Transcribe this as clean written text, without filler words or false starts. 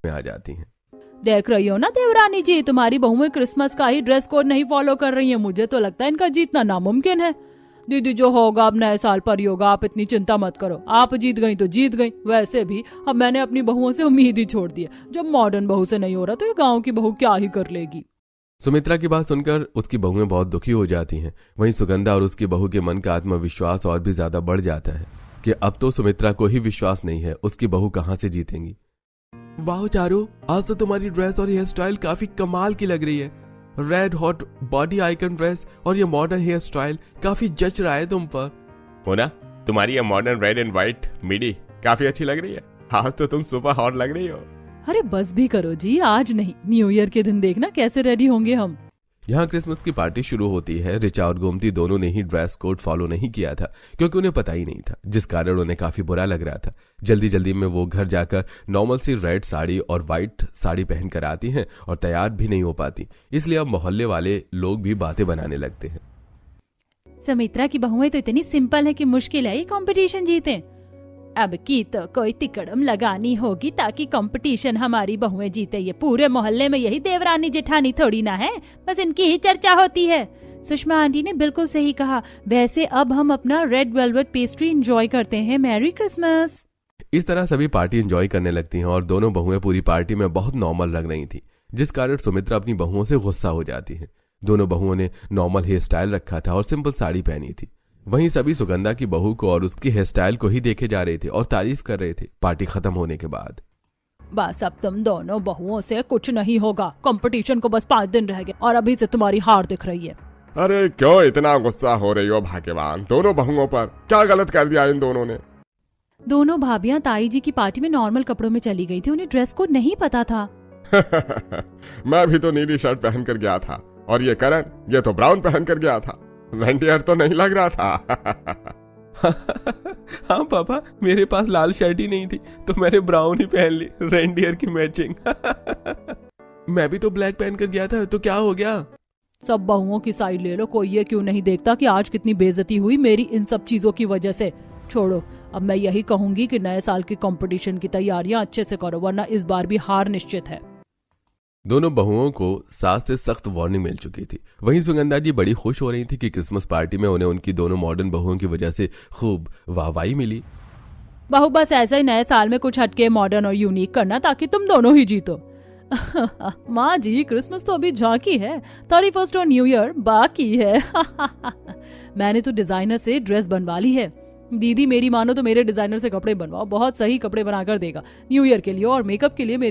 में आ जाती हैं। देख रही हो ना देवरानी जी, तुम्हारी बहुएं क्रिसमस का ही ड्रेस कोड नहीं फॉलो कर रही हैं। मुझे तो लगता है इनका जीतना नामुमकिन है। दीदी जो होगा अब नए साल पर ही होगा, आप इतनी चिंता मत करो। आप जीत गई तो जीत गई। वैसे भी अब मैंने अपनी बहुओं से उम्मीद ही छोड़ दी है। जब मॉडर्न बहू से नहीं हो रहा तो ये गाँव की बहू क्या ही कर लेगी। सुमित्रा की बात सुनकर उसकी बहुएं बहुत दुखी हो जाती हैं। वहीं सुगंधा और उसकी बहू के मन का आत्मविश्वास और भी ज्यादा बढ़ जाता है कि अब तो सुमित्रा को ही विश्वास नहीं है, उसकी बहू कहाँ से जीतेंगी। वाह चारू, आज तो तुम्हारी ड्रेस और हेयर स्टाइल काफी कमाल की लग रही है। Red hot body icon dress और ये मॉडर्न हेयर स्टाइल काफी जच रहा है तुम पर। हो ना, तुम्हारी ये मॉडर्न रेड एंड व्हाइट मिडी काफी अच्छी लग रही है। आज तो तुम सुपर हॉट लग रही हो। अरे बस भी करो जी, आज नहीं, न्यू ईयर के दिन देखना कैसे रेडी होंगे हम। यहाँ क्रिसमस की पार्टी शुरू होती है। रिचा और गोमती दोनों ने ही ड्रेस कोड फॉलो नहीं किया था क्योंकि उन्हें पता ही नहीं था, जिस कारण उन्हें काफी बुरा लग रहा था। जल्दी जल्दी में वो घर जाकर नॉर्मल सी रेड साड़ी और व्हाइट साड़ी पहन कर आती हैं और तैयार भी नहीं हो पाती। इसलिए अब मोहल्ले वाले लोग भी बातें बनाने लगते हैं। सुमित्रा की बहुएं तो इतनी सिंपल है कि मुश्किल है ये कंपटीशन जीते। अब की तो कोई तिकड़म लगानी होगी ताकि कंपटीशन हमारी बहुएं जीते। ये पूरे मोहल्ले में यही देवरानी जेठानी थोड़ी ना है, बस इनकी ही चर्चा होती है। सुषमा आंटी ने बिल्कुल सही कहा। वैसे अब हम अपना रेड वेलवेट पेस्ट्री एंजॉय करते हैं। Merry Christmas. इस तरह सभी पार्टी एंजॉय करने लगती हैं और दोनों बहुएं पूरी पार्टी में बहुत नॉर्मल लग रही थी, जिस कारण सुमित्रा अपनी बहुओं से गुस्सा हो जाती है। दोनों बहुओं ने नॉर्मल हेयर स्टाइल रखा था और सिंपल साड़ी पहनी थी। वहीं सभी सुगंधा की बहू को और उसकी हेयर स्टाइल को ही देखे जा रहे थे और तारीफ कर रहे थे पार्टी खत्म होने के बाद। बस अब तुम दोनों बहुओं से कुछ नहीं होगा। कंपटीशन को बस 5 दिन रह गए और अभी से तुम्हारी हार दिख रही है। अरे क्यों इतना गुस्सा हो रही हो भाग्यवान? दोनों बहुओं पर क्या गलत कर दिया इन दोनों ने? दोनों भाभियां ताई जी की पार्टी में नॉर्मल कपड़ों में चली गई थी, उन्हें ड्रेस कोड नहीं पता था। मैं भी तो नीली शर्ट पहन कर गया था और ये करण, ये तो ब्राउन पहन कर गया था। रेंडियर तो नहीं लग रहा था। हाँ पापा, मेरे पास लाल शर्ट ही नहीं थी तो मैंने ब्राउन ही पहन ली, रेंडियर की मैचिंग। मैं भी तो ब्लैक पहन कर गया था, तो क्या हो गया? सब बहुओं की साइड ले लो। कोई ये क्यों नहीं देखता कि आज कितनी बेइज्जती हुई मेरी इन सब चीजों की वजह से। छोड़ो, अब मैं यही कहूंगी कि नए साल के कंपटीशन की तैयारियां अच्छे से करो, वरना इस बार भी हार निश्चित है। दोनों बहुओं को सास से सख्त वार्निंग मिल चुकी थी। वहीं सुगंधा जी बड़ी खुश हो रही थी कि क्रिसमस पार्टी में उन्हें उनकी दोनों मॉडर्न बहुओं की वजह से खूब वाहवाही मिली। बहू बस ऐसा ही नए साल में कुछ हटके मॉडर्न और यूनिक करना ताकि तुम दोनों ही जीतो। माँ जी, क्रिसमस तो अभी झांकी है, 31 और न्यू ईयर बाकी है। मैंने तो डिजाइनर से ड्रेस बनवा ली है। दीदी मेरी मानो तो मेरे डिजाइनर से कपड़े बनवाओ, बहुत सही कपड़े बनाकर देगा। न्यू ईयर के लिए और मेकअप के लिए मेरे